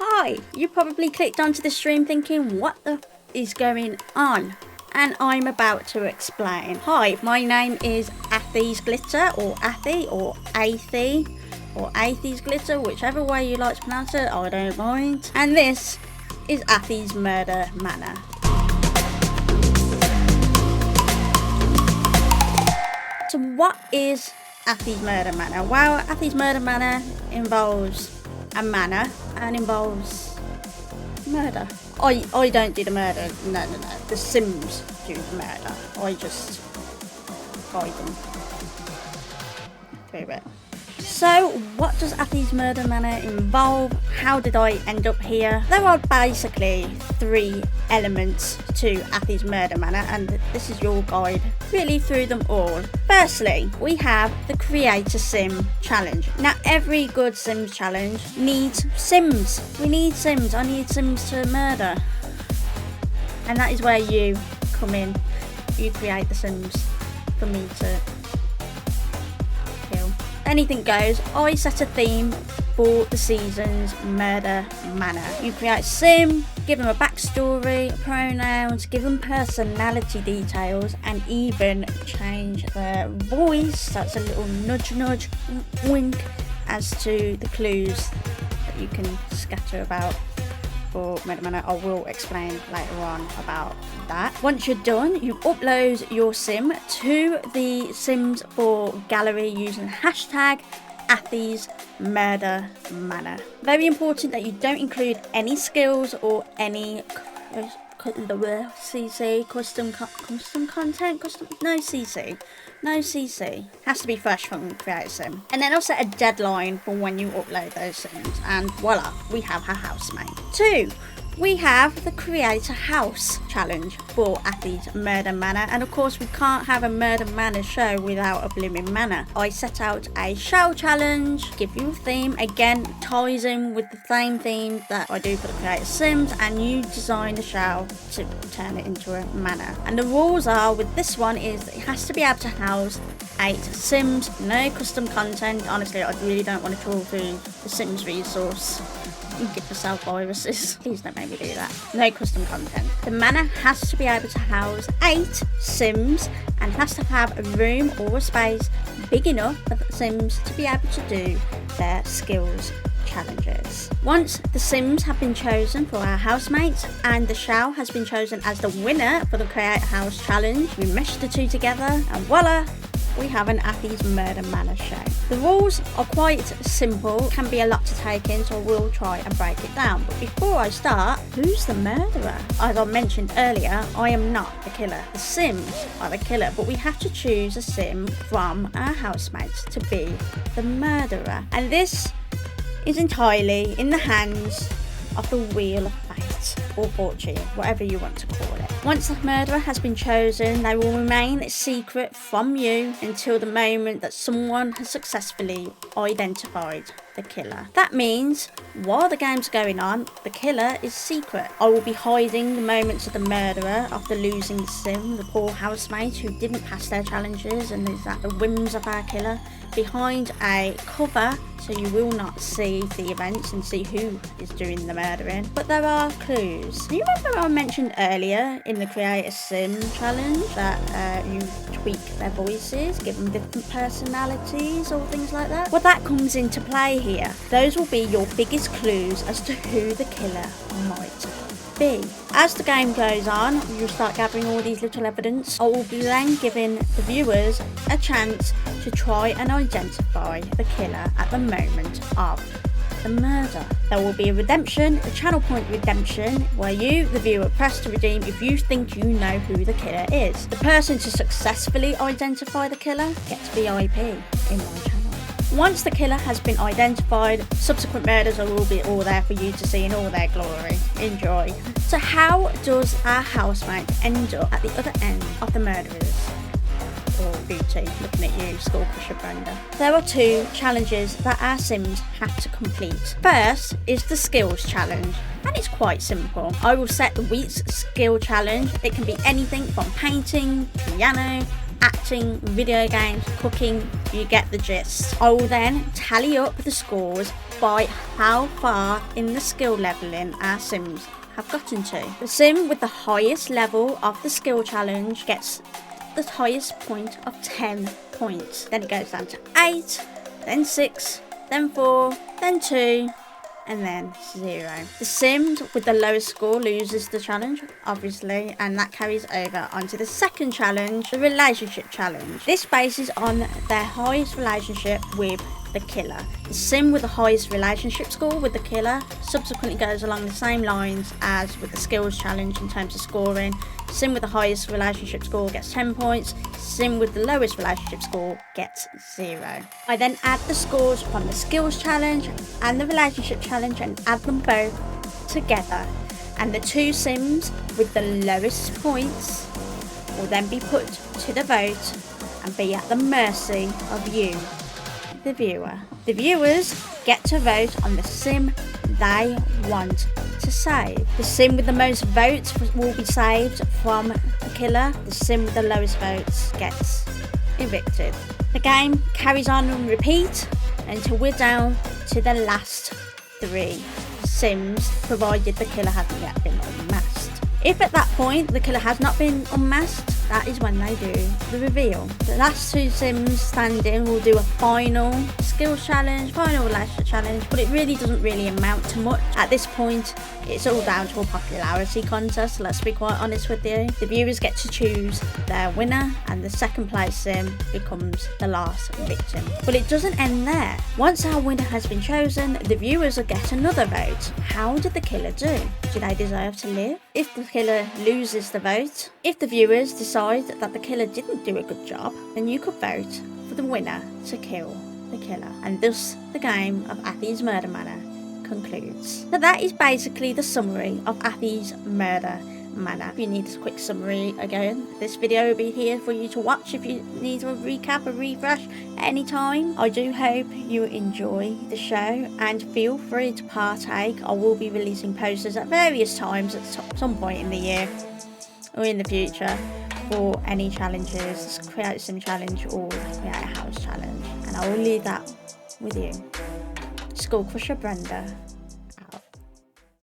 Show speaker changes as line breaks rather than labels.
Hi, you probably clicked onto the stream thinking, what the is going on? And I'm about to explain. Hi, my name is Athey's Glitter, or Athey, or Athey, or Athey's Glitter, whichever way you like to pronounce it, I don't mind. And this is Athey's Murder Manor. So what is Athey's Murder Manor? Well, Athey's Murder Manor involves a manor and involves murder. I don't do the murder. No. The Sims do the murder. I just guide them through it. So, what does Athey's Murder Manor involve? How did I end up here? There are basically 3 elements to Athey's Murder Manor, and this is your guide really through them all. Firstly, we have the Create a Sim challenge. Now, every good Sims challenge needs Sims. We need Sims. I need Sims to murder. And that is where you come in. You create the Sims for me to kill. Anything goes. I set a theme for the season's Murder Manor. You create Sim, give them a backstory, pronouns, give them personality details, and even change their voice. That's a little nudge, wink, as to the clues that you can scatter about for Murder Manor. I will explain later on about that. Once you're done, you upload your sim to the Sims 4 gallery using hashtag Athey's Murder Manor. Very important that you don't include any skills or any CC, custom content, no CC. Has to be fresh from Create a Sim. And then I'll set a deadline for when you upload those sims, and voila, we have our housemate. 2, we have the Create a House challenge for Athey's Murder Manor, and of course we can't have a Murder Manor show without a blooming manor. I set out a show challenge, give you a theme, again ties in with the same theme that I do for the Create a Sims, and you design the show to turn it into a manor. And the rules are with this one is that it has to be able to house 8 Sims, no custom content. Honestly, I really don't want to trawl through the Sims resource. You give yourself viruses. Please don't make me do that. No custom content. The manor has to be able to house 8 Sims and has to have a room or a space big enough for the Sims to be able to do their skills challenges. Once the Sims have been chosen for our housemates and the show has been chosen as the winner for the Create a House challenge, we mesh the 2 together and voila, we have an Athey's Murder Manor show. The rules are quite simple, can be a lot to take in, so I will try and break it down. But before I start, who's the murderer? As I mentioned earlier, I am not the killer. The Sims are the killer, but we have to choose a Sim from our housemates to be the murderer. And this is entirely in the hands of the Wheel of Fate, or fortune, whatever you want to call it. Once the murderer has been chosen, they will remain secret from you until the moment that someone has successfully identified the killer. That means, while the game's going on, the killer is secret. I will be hiding the moments of the murderer after losing the sim, the poor housemate who didn't pass their challenges and is at the whims of our killer, behind a cover, so you will not see the events and see who is doing the murdering. But there are clues. Do you remember I mentioned earlier in the Create a Sim challenge that you tweak their voices, give them different personalities or things like that? Well, that comes into play here. Those will be your biggest clues as to who the killer might be. As the game goes on, you'll start gathering all these little evidence. I will be then giving the viewers a chance to try and identify the killer at the moment of the murder. There will be a redemption, a channel point redemption, where you, the viewer, press to redeem if you think you know who the killer is. The person to successfully identify the killer gets VIP in my channel. Once the killer has been identified, subsequent murders will be all there for you to see in all their glory. Enjoy. So how does our housemate end up at the other end of the murderers? Or booty, looking at you, Skull Crusher Brenda. There are 2 challenges that our Sims have to complete. First is the skills challenge, and it's quite simple. I will set the week's skill challenge. It can be anything from painting, piano, acting, video games, cooking, you get the gist. I will then tally up the scores by how far in the skill leveling our Sims have gotten to. The Sim with the highest level of the skill challenge gets the highest point of 10 points. Then it goes down to 8, then 6, then 4, then 2, and then 0. The Sim with the lowest score loses the challenge, obviously, and that carries over onto the second challenge, the relationship challenge. This bases on their highest relationship with the killer. The Sim with the highest relationship score with the killer subsequently goes along the same lines as with the skills challenge in terms of scoring. Sim with the highest relationship score gets 10 points. Sim with the lowest relationship score gets 0. I then add the scores from the skills challenge and the relationship challenge and add them both together. And the 2 Sims with the lowest points will then be put to the vote and be at the mercy of you, the viewer. The viewers get to vote on the Sim they want to save. The Sim with the most votes will be saved from the killer. The Sim with the lowest votes gets evicted. The game carries on and repeat until we're down to the last 3 Sims, provided the killer hasn't yet been unmasked. If at that point the killer has not been unmasked, that is when they do the reveal. The last 2 Sims standing will do a final skills challenge, final relationship challenge, but it really doesn't really amount to much. At this point, it's all down to a popularity contest, let's be quite honest with you. The viewers get to choose their winner, and the second place Sim becomes the last victim. But it doesn't end there. Once our winner has been chosen, the viewers will get another vote. How did the killer do? Do they deserve to live? If the killer loses the vote, if the viewers decide that the killer didn't do a good job, then you could vote for the winner to kill the killer. And thus the game of Athey's Murder Manor concludes. So that is basically the summary of Athey's Murder Manor. If you need a quick summary again, this video will be here for you to watch if you need a recap or refresh at any time. I do hope you enjoy the show and feel free to partake. I will be releasing posters at various times at some point in the year or in the future for any challenges, create some challenge or create a house challenge, and I will leave that with you. Skull Crusher Brenda.